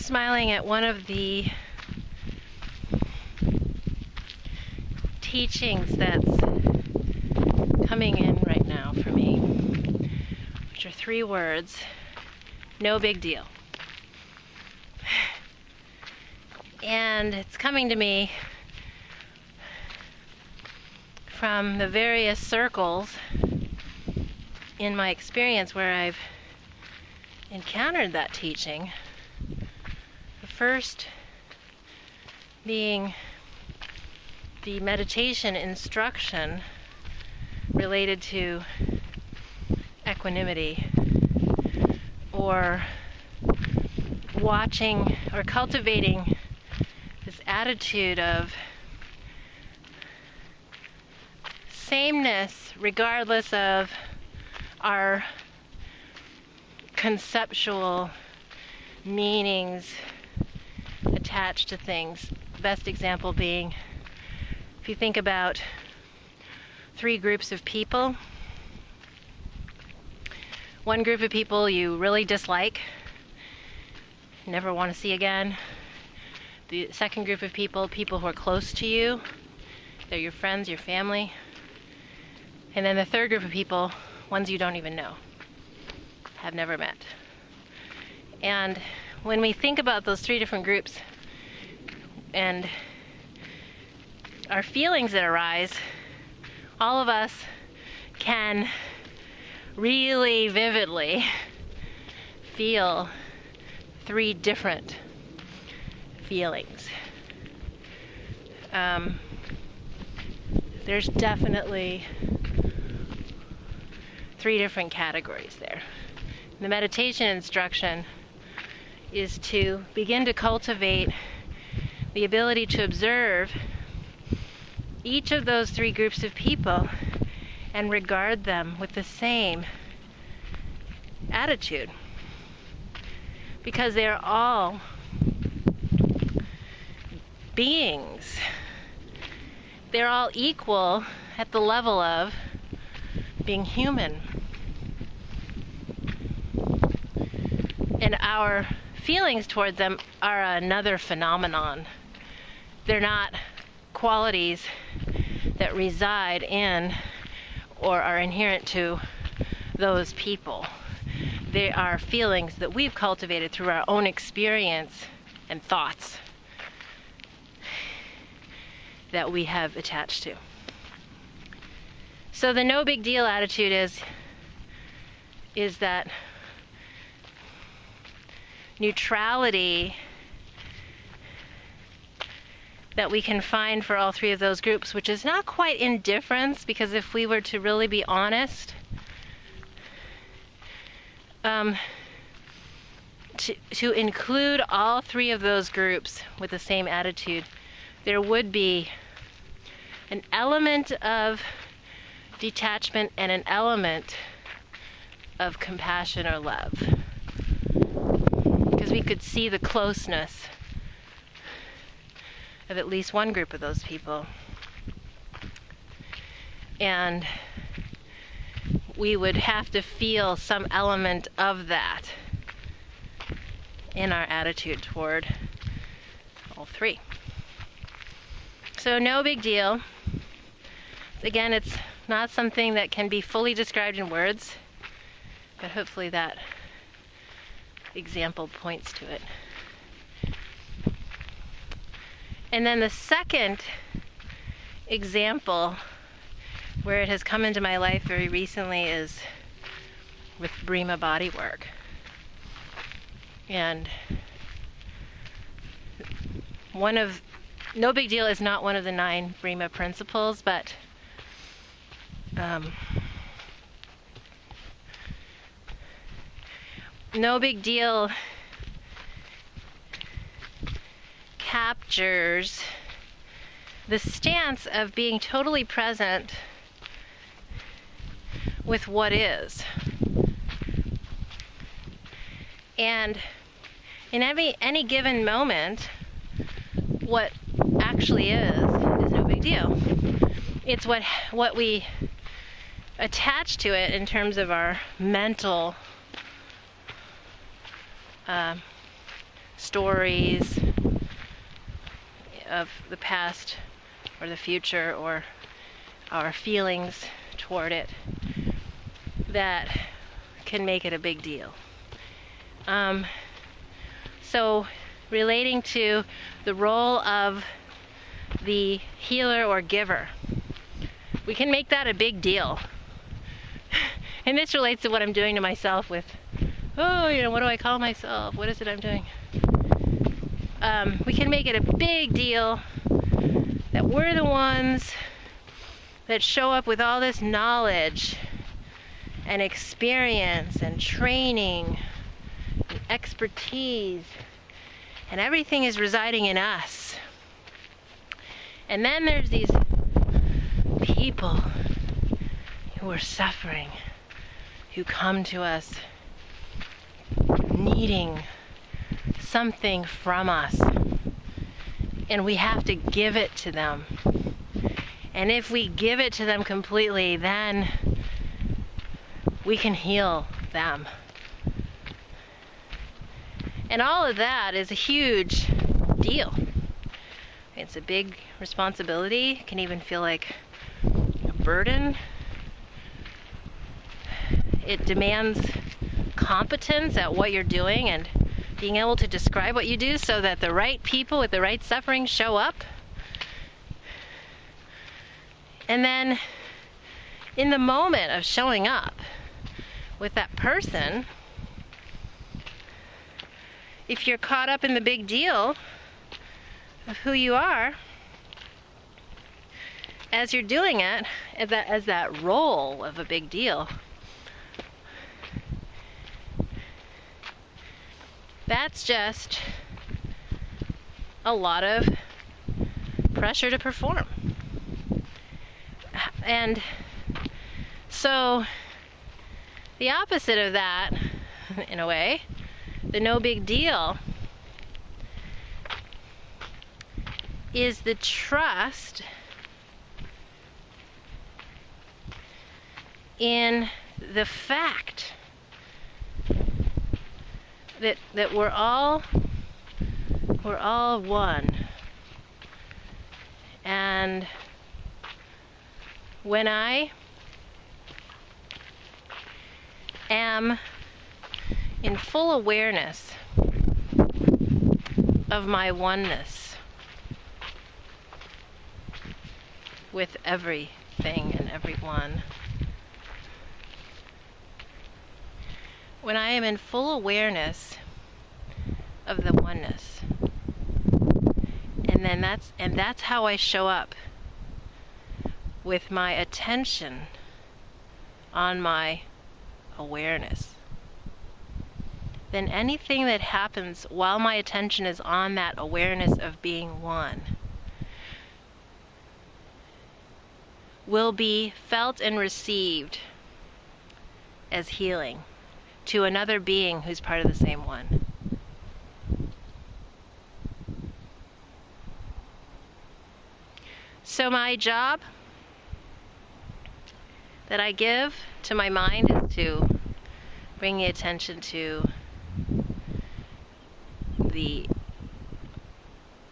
smiling at one of the teachings that's coming in right now for me, which are 3 words: no big deal. And it's coming to me from the various circles in my experience where I've encountered that teaching. The first being the meditation instruction related to equanimity, or watching or cultivating this attitude of sameness regardless of our conceptual meanings attached to things. The best example being, if you think about 3 groups of people. One group of people you really dislike, never want to see again. The second group of people who are close to you, they're your friends, your family. And then the third group of people, ones you don't even know, have never met. And when we think about those 3 different groups and our feelings that arise, all of us can really vividly feel 3 different feelings. There's definitely 3 different categories there. The meditation instruction is to begin to cultivate the ability to observe each of those 3 groups of people and regard them with the same attitude, because they are all beings. They're all equal at the level of being human. And our feelings toward them are another phenomenon. They're not qualities that reside in or are inherent to those people. They are feelings that we've cultivated through our own experience and thoughts that we have attached to. So the no big deal attitude is that neutrality that we can find for all 3 of those groups, which is not quite indifference, because if we were to really be honest, to include all 3 of those groups with the same attitude, there would be an element of detachment and an element of compassion or love, because we could see the closeness of at least one group of those people, and we would have to feel some element of that in our attitude toward all 3. So no big deal. Again, it's not something that can be fully described in words, but hopefully that example points to it. And then the second example where it has come into my life very recently is with Brihma Bodywork. And no big deal is not one of the 9 Brihma principles, but no big deal captures the stance of being totally present with what is. And in any given moment, what actually is no big deal. It's what we attach to it in terms of our mental stories of the past or the future or our feelings toward it that can make it a big deal. So relating to the role of the healer or giver, we can make that a big deal. And this relates to what I'm doing to myself with, what do I call myself? What is it I'm doing? We can make it a big deal that we're the ones that show up with all this knowledge and experience and training and expertise, and everything is residing in us. And then there's these people who are suffering, who come to us needing something from us, and we have to give it to them. And if we give it to them completely, then we can heal them. And all of that is a huge deal. It's a big responsibility. It can even feel like a burden. It demands competence at what you're doing and being able to describe what you do so that the right people with the right suffering show up. And then in the moment of showing up with that person, if you're caught up in the big deal of who you are, as you're doing it, as that role of a big deal, that's just a lot of pressure to perform. And so the opposite of that, in a way, the no big deal, is the trust in the fact that we're all one. And when I am in full awareness of my oneness with everything and everyone, when I am in full awareness of the oneness, and that's how I show up with my attention on my awareness, then anything that happens while my attention is on that awareness of being one will be felt and received as healing to another being who's part of the same one. So my job that I give to my mind is to bring the attention to the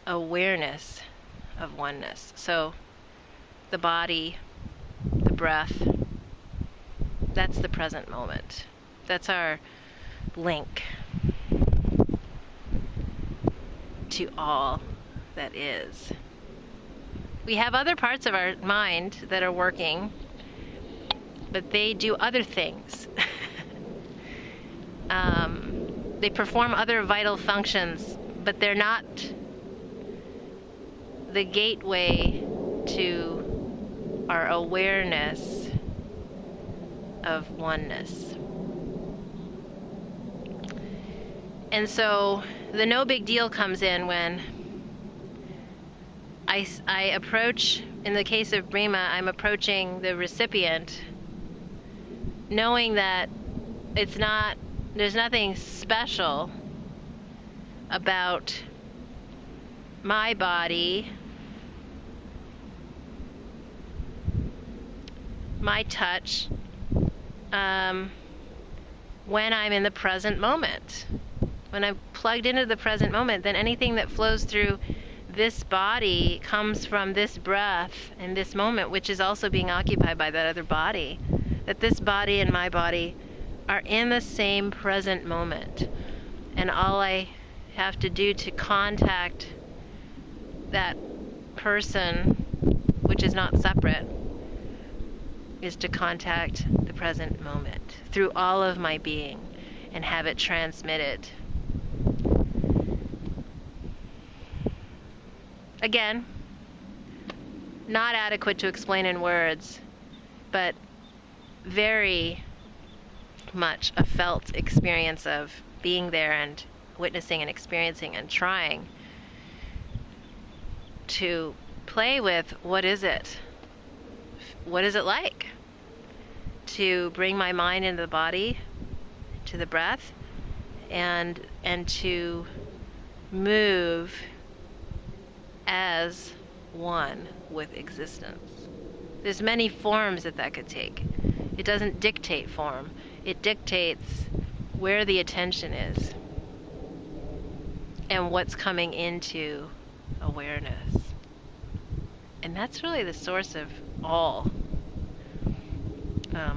awareness of oneness. So the body, the breath, that's the present moment. That's our link to all that is. We have other parts of our mind that are working, but they do other things. They perform other vital functions, but they're not the gateway to our awareness of oneness. And so the no big deal comes in when I approach, in the case of Brima, I'm approaching the recipient knowing that there's nothing special about my body, my touch, when I'm in the present moment. When I'm plugged into the present moment, then anything that flows through this body comes from this breath and this moment, which is also being occupied by that other body. That this body and my body are in the same present moment. And all I have to do to contact that person, which is not separate, is to contact the present moment through all of my being and have it transmitted. Again, not adequate to explain in words, but very much a felt experience of being there and witnessing and experiencing and trying to play with what is it? What is it like to bring my mind into the body, to the breath, and to move as one with existence. There's many forms that could take. It doesn't dictate form. It dictates where the attention is and what's coming into awareness. And that's really the source of all. There's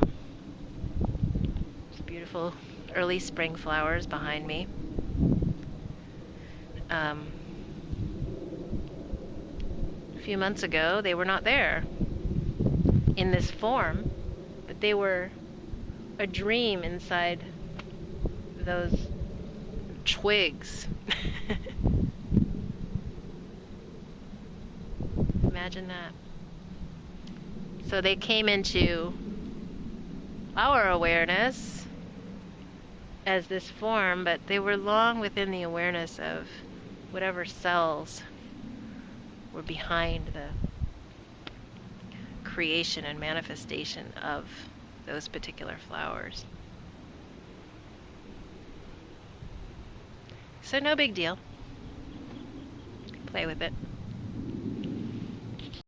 beautiful early spring flowers behind me. A few months ago, they were not there in this form, but they were a dream inside those twigs. Imagine that. So they came into our awareness as this form, but they were long within the awareness of whatever cells were behind the creation and manifestation of those particular flowers. So no big deal. Play with it.